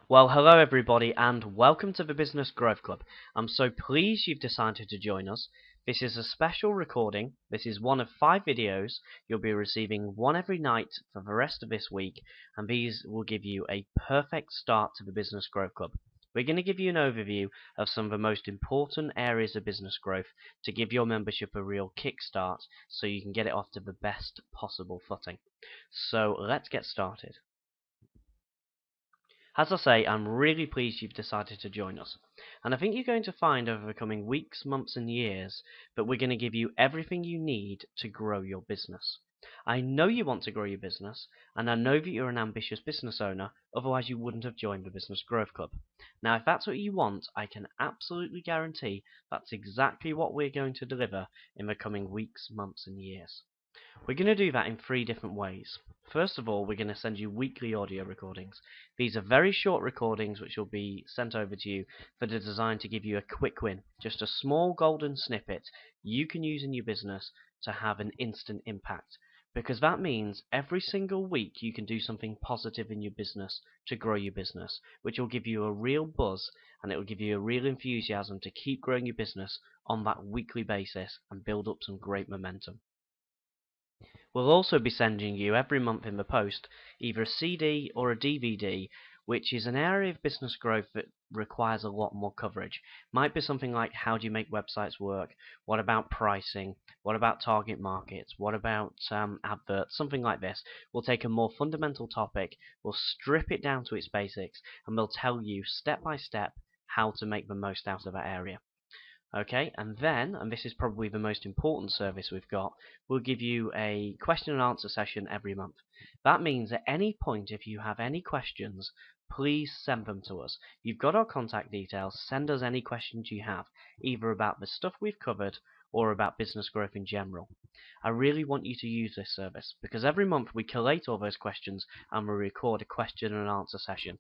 Well, hello everybody, and welcome to the Business Growth Club. I'm so pleased you've decided to join us. This is a special recording. This is one of 5 videos. You'll be receiving one every night for the rest of this week, and these will give you a perfect start to the Business Growth Club. We're going to give you an overview of some of the most important areas of business growth to give your membership a real kickstart so you can get it off to the best possible footing. So let's get started. As I say, I'm really pleased you've decided to join us. And I think you're going to find over the coming weeks, months, and years that we're going to give you everything you need to grow your business. I know you want to grow your business, and I know that you're an ambitious business owner, otherwise you wouldn't have joined the Business Growth Club. Now, if that's what you want, I can absolutely guarantee that's exactly what we're going to deliver in the coming weeks, months, and years. We're going to do that in 3 different ways. First of all, we're going to send you weekly audio recordings. These are very short recordings which will be sent over to you that are designed to give you a quick win. Just a small golden snippet you can use in your business to have an instant impact. Because that means every single week you can do something positive in your business to grow your business, which will give you a real buzz and it will give you a real enthusiasm to keep growing your business on that weekly basis and build up some great momentum. We'll also be sending you every month in the post either a CD or a DVD, which is an area of business growth that requires a lot more coverage. Might be something like how do you make websites work, what about pricing, what about target markets, what about adverts, something like this. We'll take a more fundamental topic, we'll strip it down to its basics, and we'll tell you step by step how to make the most out of that area. Okay, and then, and this is probably the most important service we've got, we'll give you a question and answer session every month. That means at any point, if you have any questions, please send them to us. You've got our contact details. Send us any questions you have, either about the stuff we've covered or about business growth in general. I really want you to use this service because every month we collate all those questions and we record a question and answer session.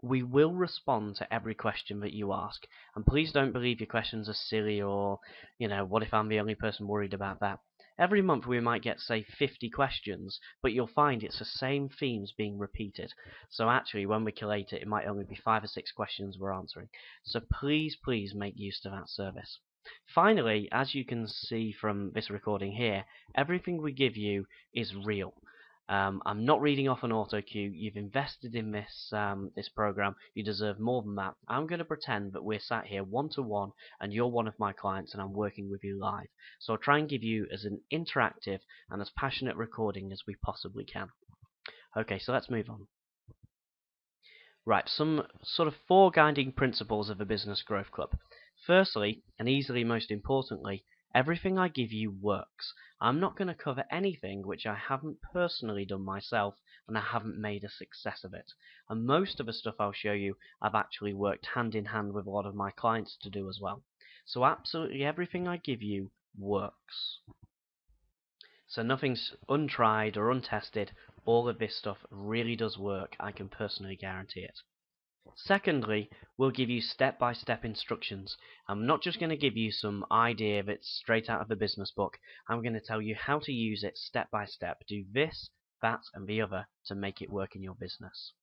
We will respond to every question that you ask, and please don't believe your questions are silly or, what if I'm the only person worried about that? Every month we might get, say, 50 questions, but you'll find it's the same themes being repeated. So actually, when we collate it, it might only be 5 or 6 questions we're answering. So please make use of that service. Finally, as you can see from this recording here, everything we give you is real. I'm not reading off an auto cue. You've invested in this program. You deserve more than that. I'm going to pretend that we're sat here one-to-one and you're one of my clients and I'm working with you live. So I'll try and give you as an interactive and as passionate recording as we possibly can. Okay, so let's move on. Right, some sort of 4 guiding principles of the Business Growth Club. Firstly, and easily most importantly, everything I give you works. I'm not going to cover anything which I haven't personally done myself and I haven't made a success of it. And most of the stuff I'll show you, I've actually worked hand in hand with a lot of my clients to do as well. So absolutely everything I give you works. So nothing's untried or untested. All of this stuff really does work. I can personally guarantee it. Secondly, we'll give you step-by-step instructions. I'm not just going to give you some idea that's straight out of the business book. I'm going to tell you how to use it step by step. Do this, that, and the other to make it work in your business.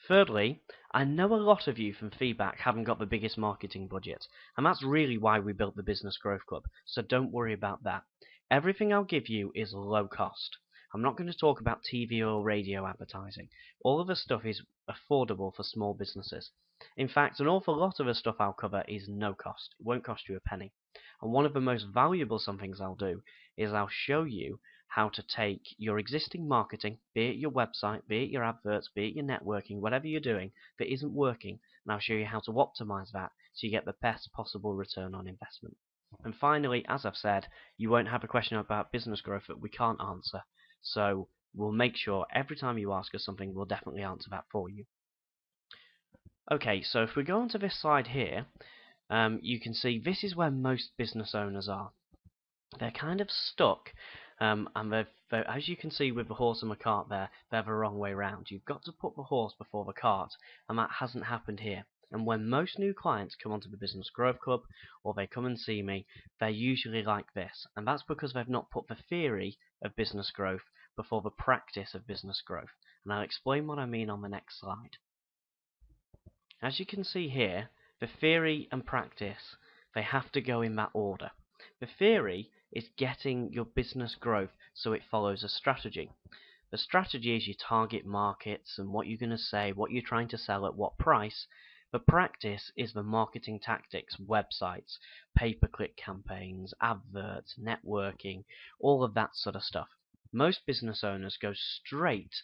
Thirdly, I know a lot of you from feedback haven't got the biggest marketing budget, and that's really why we built the Business Growth Club, so don't worry about that. Everything I'll give you is low cost. I'm not going to talk about TV or radio advertising. All of the stuff is affordable for small businesses. In fact, an awful lot of the stuff I'll cover is no cost. It won't cost you a penny. And one of the most valuable somethings I'll do is I'll show you how to take your existing marketing, be it your website, be it your adverts, be it your networking, whatever you're doing that isn't working, and I'll show you how to optimize that so you get the best possible return on investment. And finally, as I've said, you won't have a question about business growth that we can't answer. So we'll make sure every time you ask us something, we'll definitely answer that for you. Okay, so if we go onto this slide here, you can see this is where most business owners are. They're kind of stuck, and as you can see with the horse and the cart there, they're the wrong way round. You've got to put the horse before the cart, and that hasn't happened here. And when most new clients come onto the Business Growth Club, or they come and see me, they're usually like this. And that's because they've not put the theory of business growth before the practice of business growth. And I'll explain what I mean on the next slide. As you can see here, the theory and practice, they have to go in that order. The theory is getting your business growth so it follows a strategy. The strategy is your target markets and what you're going to say, what you're trying to sell at what price. The practice is the marketing tactics, websites, pay-per-click campaigns, adverts, networking, all of that sort of stuff. Most business owners go straight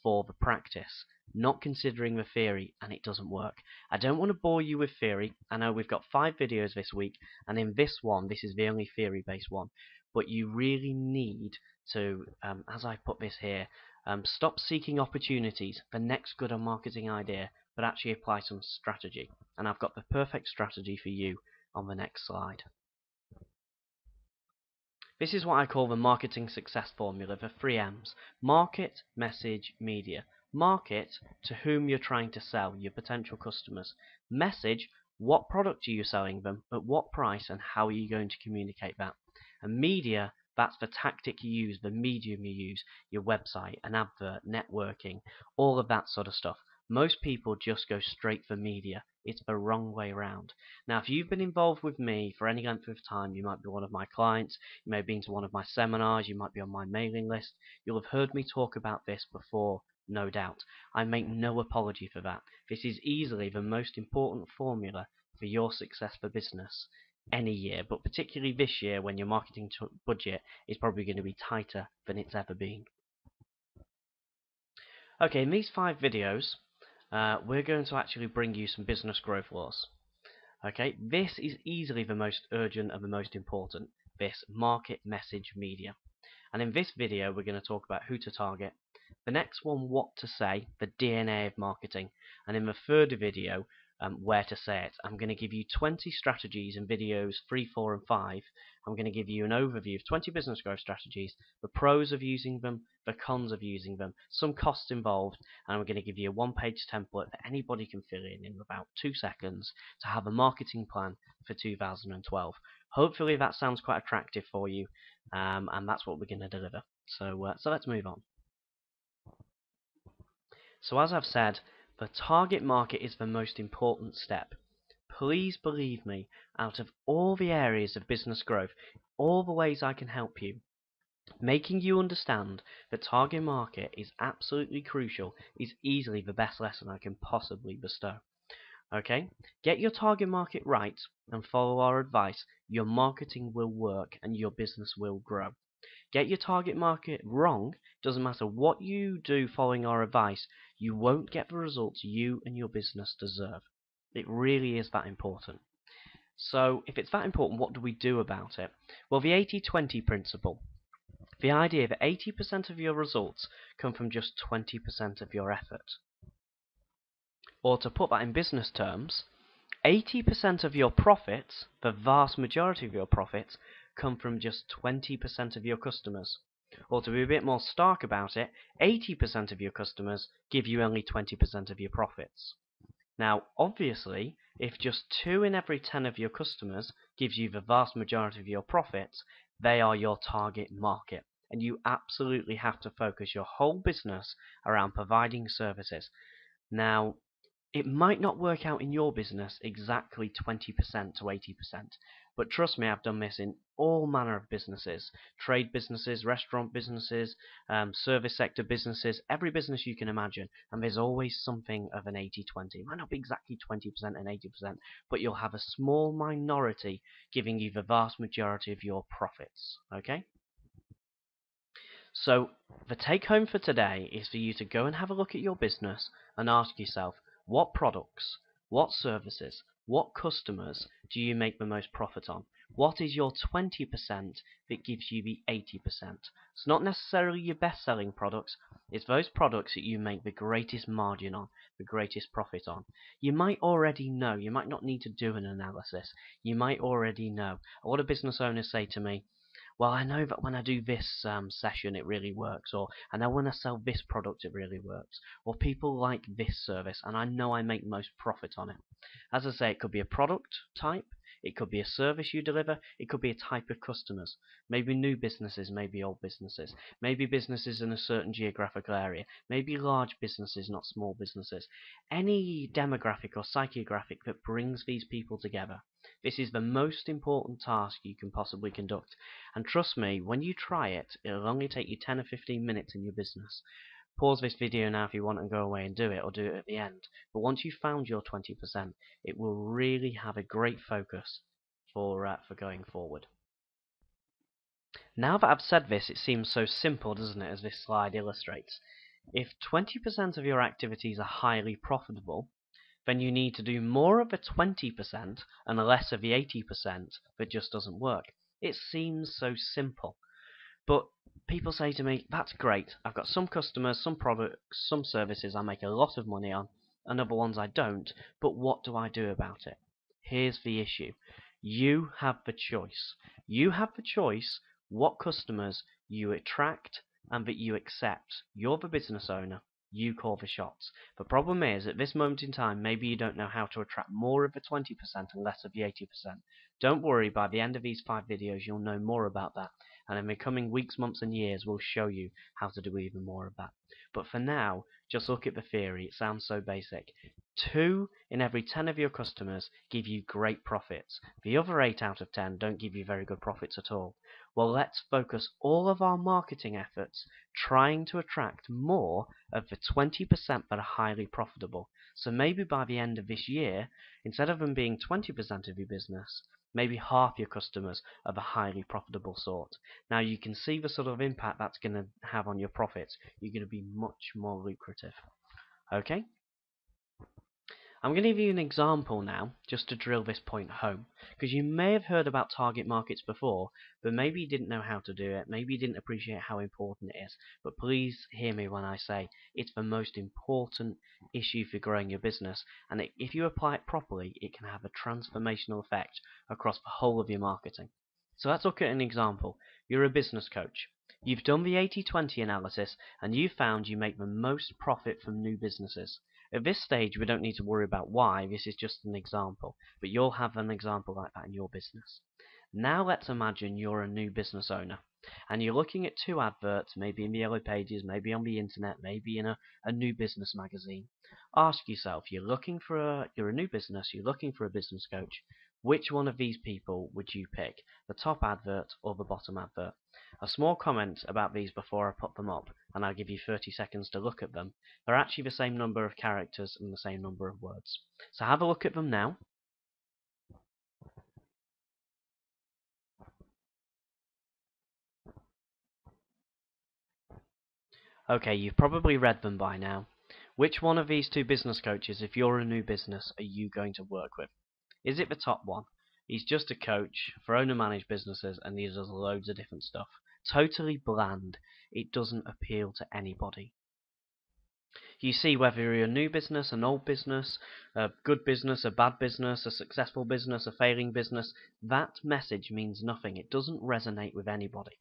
for the practice, not considering the theory, and it doesn't work. I don't want to bore you with theory. I know we've got 5 videos this week, and in this one, this is the only theory-based one. But you really need to, as I put this here, stop seeking opportunities, the next good marketing idea, but actually apply some strategy. And I've got the perfect strategy for you on the next slide. This is what I call the marketing success formula, the 3 M's. Market, message, media. Market, to whom you're trying to sell, your potential customers. Message, what product are you selling them, at what price, and how are you going to communicate that. And media, that's the tactic you use, the medium you use, your website, an advert, networking, all of that sort of stuff. Most people just go straight for media. It's the wrong way around. Now, if you've been involved with me for any length of time, you might be one of my clients, you may have been to one of my seminars, you might be on my mailing list, you'll have heard me talk about this before, no doubt. I make no apology for that. This is easily the most important formula for your success for business any year, but particularly this year when your marketing budget is probably going to be tighter than it's ever been. Okay, in these 5 videos, we're going to actually bring you some business growth laws. Okay, this is easily the most urgent and the most important, this market message media. And in this video, we're going to talk about who to target. The next one, what to say, the DNA of marketing. And in the third video, where to say it. I'm going to give you 20 strategies in videos 3, 4, and 5. I'm going to give you an overview of 20 business growth strategies, the pros of using them, the cons of using them, some costs involved, and I'm going to give you a 1-page template that anybody can fill in about 2 seconds to have a marketing plan for 2012. Hopefully that sounds quite attractive for you, and that's what we're going to deliver. So let's move on. So as I've said, the target market is the most important step. Please believe me, out of all the areas of business growth, all the ways I can help you, making you understand the target market is absolutely crucial is easily the best lesson I can possibly bestow. Okay? Get your target market right and follow our advice. Your marketing will work and your business will grow. Get your target market wrong, doesn't matter what you do following our advice, you won't get the results you and your business deserve. It really is that important. So if it's that important, what do we do about it? Well, the 80-20 principle. The idea that 80% of your results come from just 20% of your effort. Or to put that in business terms, 80% of your profits, the vast majority of your profits, come from just 20% of your customers. Or to be a bit more stark about it, 80% of your customers give you only 20% of your profits. Now, obviously, if just 2 in every 10 of your customers gives you the vast majority of your profits, they are your target market. And you absolutely have to focus your whole business around providing services. Now, it might not work out in your business exactly 20% to 80%, but trust me, I've done this in all manner of businesses, trade businesses, restaurant businesses, service sector businesses, every business you can imagine, and there's always something of an 80-20. It might not be exactly 20% and 80%, but you'll have a small minority giving you the vast majority of your profits, okay? So the take home for today is for you to go and have a look at your business and ask yourself, what products, what services, what customers do you make the most profit on? What is your 20% that gives you the 80%? It's not necessarily your best-selling products. It's those products that you make the greatest margin on, the greatest profit on. You might already know. You might not need to do an analysis. You might already know. A lot of business owners say to me, well, I know that when I do this session it really works, or I know when I sell this product it really works, or people like this service and I know I make most profit on it. As I say, it could be a product type, It could be a service you deliver. It could be a type of customers. Maybe new businesses, maybe old businesses. Maybe businesses in a certain geographical area. Maybe large businesses, not small businesses. Any demographic or psychographic that brings these people together. This is the most important task you can possibly conduct. And trust me, when you try it, it'll only take you 10 or 15 minutes in your business. Pause this video now if you want and go away and do it, or do it at the end. But once you've found your 20%, it will really have a great focus for going forward. Now that I've said this, it seems so simple, doesn't it, as this slide illustrates. If 20% of your activities are highly profitable, then you need to do more of the 20% and less of the 80% that just doesn't work. It seems so simple. But people say to me, that's great. I've got some customers, some products, some services I make a lot of money on, and other ones I don't. But what do I do about it? Here's the issue. You have the choice. You have the choice what customers you attract and that you accept. You're the business owner. You call the shots. The problem is, at this moment in time, maybe you don't know how to attract more of the 20% and less of the 80%. Don't worry, by the end of these 5 videos, you'll know more about that. And in the coming weeks, months, and years, we'll show you how to do even more of that. But for now, just look at the theory. It sounds so basic. 2 in every 10 of your customers give you great profits. The other 8 out of 10 don't give you very good profits at all. Well, let's focus all of our marketing efforts trying to attract more of the 20% that are highly profitable. So maybe by the end of this year, instead of them being 20% of your business, maybe half your customers are the highly profitable sort. Now you can see the sort of impact that's going to have on your profits. You're going to be much more lucrative. Okay? I'm going to give you an example now, just to drill this point home, because you may have heard about target markets before, but maybe you didn't know how to do it, maybe you didn't appreciate how important it is, but please hear me when I say it's the most important issue for growing your business, and if you apply it properly, it can have a transformational effect across the whole of your marketing. So let's look at an example. You're a business coach. You've done the 80-20 analysis, and you've found you make the most profit from new businesses. At this stage, we don't need to worry about why, this is just an example, but you'll have an example like that in your business. Now let's imagine you're a new business owner, and you're looking at 2 adverts, maybe in the Yellow Pages, maybe on the internet, maybe in a new business magazine. Ask yourself, you're a new business, you're looking for a business coach. Which one of these people would you pick? The top advert or the bottom advert? A small comment about these before I put them up, and I'll give you 30 seconds to look at them. They're actually the same number of characters and the same number of words. So have a look at them now. Okay, you've probably read them by now. Which one of these 2 business coaches, if you're a new business, are you going to work with? Is it the top one? He's just a coach for owner-managed businesses and he does loads of different stuff. Totally bland. It doesn't appeal to anybody. You see, whether you're a new business, an old business, a good business, a bad business, a successful business, a failing business, that message means nothing. It doesn't resonate with anybody.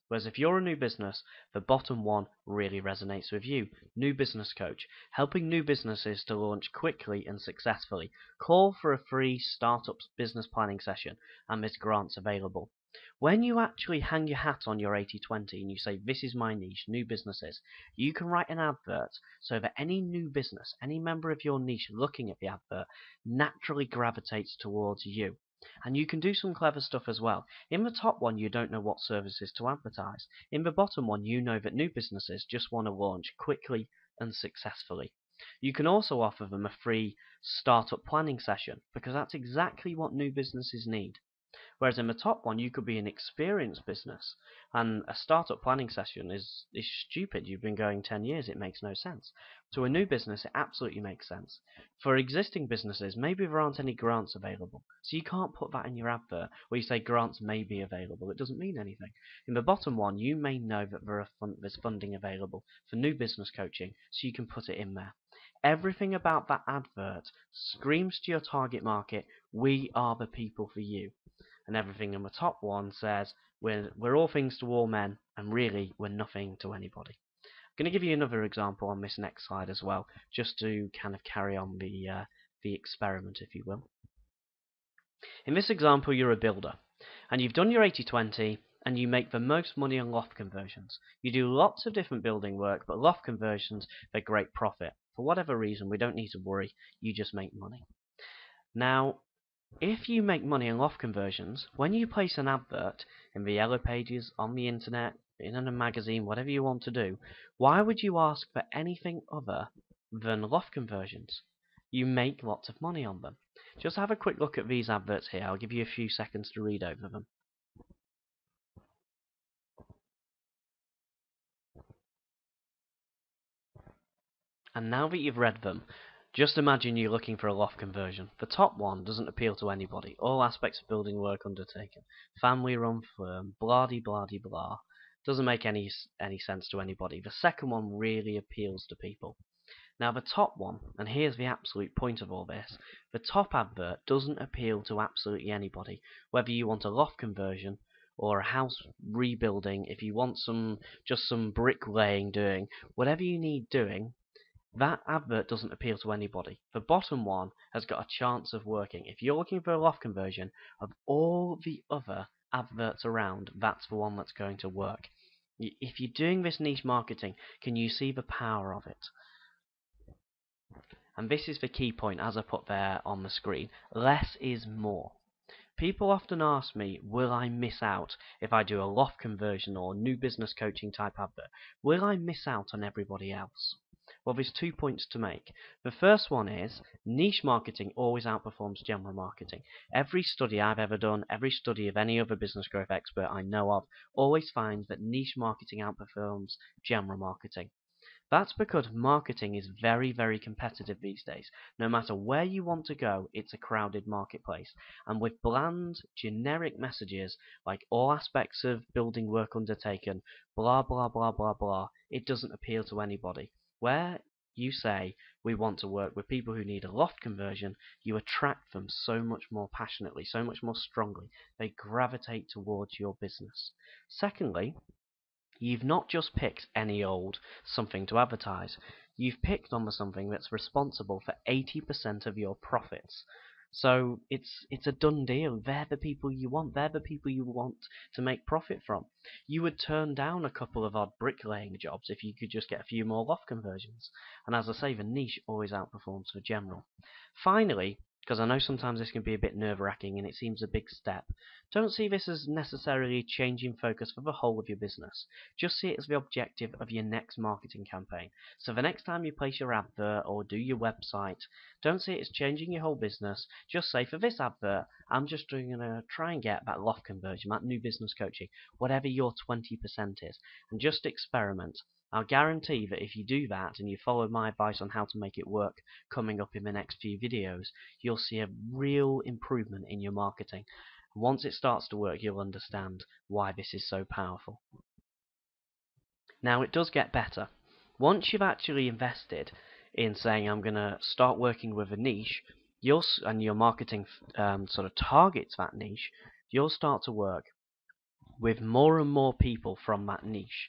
Whereas if you're a new business, the bottom one really resonates with you. New business coach, helping new businesses to launch quickly and successfully. Call for a free startup business planning session, and there's grants available. When you actually hang your hat on your 80-20 and you say, this is my niche, new businesses, you can write an advert so that any new business, any member of your niche looking at the advert, naturally gravitates towards you. And you can do some clever stuff as well. In the top one, you don't know what services to advertise. In the bottom one, you know that new businesses just want to launch quickly and successfully. You can also offer them a free startup planning session, because that's exactly what new businesses need. Whereas in the top one, you could be an experienced business, and a startup planning session is stupid. You've been going 10 years, it makes no sense. To a new business, it absolutely makes sense. For existing businesses, maybe there aren't any grants available, so you can't put that in your advert where you say grants may be available. It doesn't mean anything. In the bottom one, you may know that there's funding available for new business coaching, so you can put it in there. Everything about that advert screams to your target market, we are the people for you. And everything in the top one says, we're all things to all men, and really, we're nothing to anybody. I'm going to give you another example on this next slide as well, just to kind of carry on the experiment, if you will. In this example, you're a builder, and you've done your 80/20, and you make the most money on loft conversions. You do lots of different building work, but loft conversions, they're great profit. For whatever reason, we don't need to worry, you just make money. Now, if you make money on loft conversions, when you place an advert in the yellow pages, on the internet, in a magazine, whatever you want to do, why would you ask for anything other than loft conversions? You make lots of money on them. Just have a quick look at these adverts here. I'll give you a few seconds to read over them. And now that you've read them, just imagine you're looking for a loft conversion. The top one doesn't appeal to anybody. All aspects of building work undertaken. Family-run firm, blah-de-blah-de-blah. Doesn't make any sense to anybody. The second one really appeals to people. Now the top one, and here's the absolute point of all this, the top advert doesn't appeal to absolutely anybody. Whether you want a loft conversion or a house rebuilding, if you want just some bricklaying doing, whatever you need doing, that advert doesn't appeal to anybody. The bottom one has got a chance of working. If you're looking for a loft conversion, of all the other adverts around, that's the one that's going to work. If you're doing this niche marketing, can you see the power of it? And this is the key point, as I put there on the screen. Less is more. People often ask me, will I miss out if I do a loft conversion or new business coaching type advert? Will I miss out on everybody else? Well, there's 2 points to make. The first one is niche marketing always outperforms general marketing. Every study I've ever done, every study of any other business growth expert I know of, always finds that niche marketing outperforms general marketing. That's because marketing is very, very competitive these days. No matter where you want to go, it's a crowded marketplace. And with bland, generic messages like all aspects of building work undertaken, blah, blah, blah, blah, blah, it doesn't appeal to anybody. Where you say, we want to work with people who need a loft conversion, you attract them so much more passionately, so much more strongly. They gravitate towards your business. Secondly, you've not just picked any old something to advertise. You've picked on the something that's responsible for 80% of your profits. So it's a done deal. They're the people you want. They're the people you want to make profit from. You would turn down a couple of odd bricklaying jobs if you could just get a few more loft conversions. And as I say, the niche always outperforms the general. Finally, because I know sometimes this can be a bit nerve-wracking and it seems a big step, don't see this as necessarily changing focus for the whole of your business. Just see it as the objective of your next marketing campaign. So the next time you place your advert or do your website, don't see it as changing your whole business. Just say, for this advert, I'm just going to try and get that loft conversion, that new business coaching, whatever your 20% is, and just experiment. I'll guarantee that if you do that and you follow my advice on how to make it work coming up in the next few videos, you'll see a real improvement in your marketing. Once it starts to work, you'll understand why this is so powerful. Now, it does get better. Once you've actually invested in saying, I'm going to start working with a niche, and your marketing sort of targets that niche, you'll start to work with more and more people from that niche.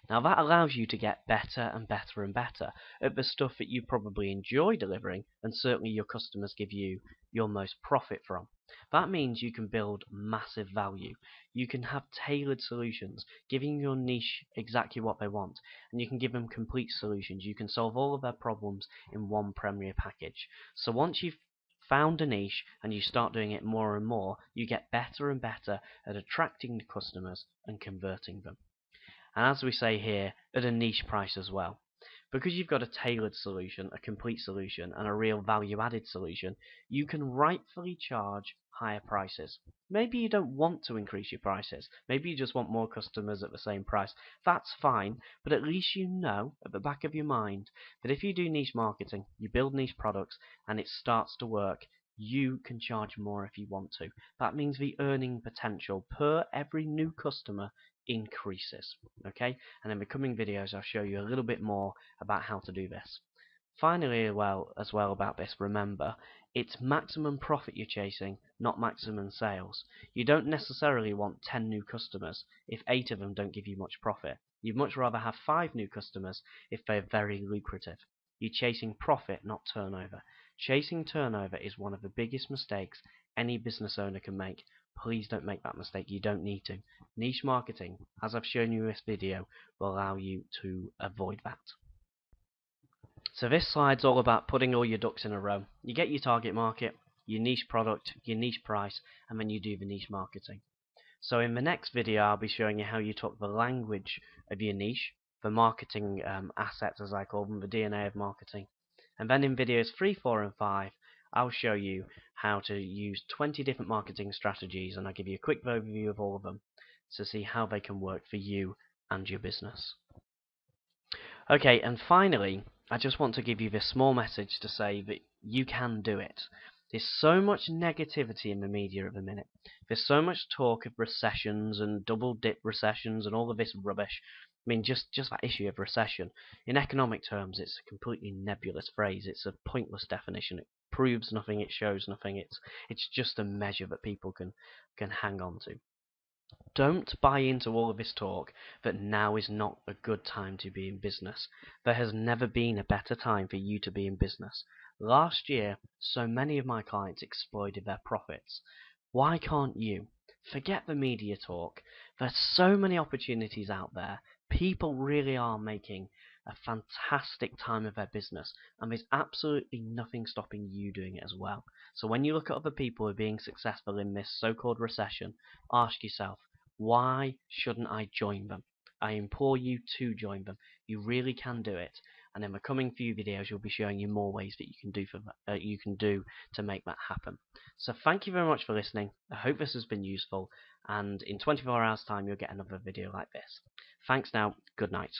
Now that allows you to get better and better and better at the stuff that you probably enjoy delivering and certainly your customers give you your most profit from. That means you can build massive value. You can have tailored solutions, giving your niche exactly what they want, and you can give them complete solutions. You can solve all of their problems in one Premier package. So once you've found a niche and you start doing it more and more, you get better and better at attracting the customers and converting them. And as we say here, at a niche price as well. Because you've got a tailored solution, a complete solution, and a real value-added solution, you can rightfully charge higher prices. Maybe you don't want to increase your prices. Maybe you just want more customers at the same price. That's fine, but at least you know at the back of your mind that if you do niche marketing, you build niche products, and it starts to work, you can charge more if you want to. That means the earning potential per every new customer increases. Okay, and in the coming videos I'll show you a little bit more about how to do this. Finally, as well about this, remember, it's maximum profit you're chasing, not maximum sales. You don't necessarily want 10 new customers if 8 of them don't give you much profit. You'd much rather have 5 new customers if they're very lucrative. You're chasing profit, not turnover. Chasing turnover is one of the biggest mistakes any business owner can make. Please don't make that mistake. You don't need to. Niche marketing, as I've shown you in this video, will allow you to avoid that. So this slide's all about putting all your ducks in a row. You get your target market, your niche product, your niche price, and then you do the niche marketing. So in the next video, I'll be showing you how you talk the language of your niche, the marketing assets, as I call them, the DNA of marketing. And then in videos 3, 4, and 5, I'll show you how to use 20 different marketing strategies, and I'll give you a quick overview of all of them to see how they can work for you and your business. Okay, and finally, I just want to give you this small message to say that you can do it. There's so much negativity in the media at the minute. There's so much talk of recessions and double dip recessions and all of this rubbish. I mean, just that issue of recession. In economic terms, it's a completely nebulous phrase. It's a pointless definition. It proves nothing. It shows nothing. It's just a measure that people can hang on to. Don't buy into all of this talk that now is not a good time to be in business. There has never been a better time for you to be in business. Last year, so many of my clients exploited their profits. Why can't you? Forget the media talk. There's so many opportunities out there. People really are making a fantastic time of their business, and there's absolutely nothing stopping you doing it as well. So when you look at other people who are being successful in this so-called recession, ask yourself, why shouldn't I join them? I implore you to join them. You really can do it. And in the coming few videos, you'll be showing you more ways that you can do to make that happen. So thank you very much for listening. I hope this has been useful. And in 24 hours time, you'll get another video like this. Thanks now. Good night.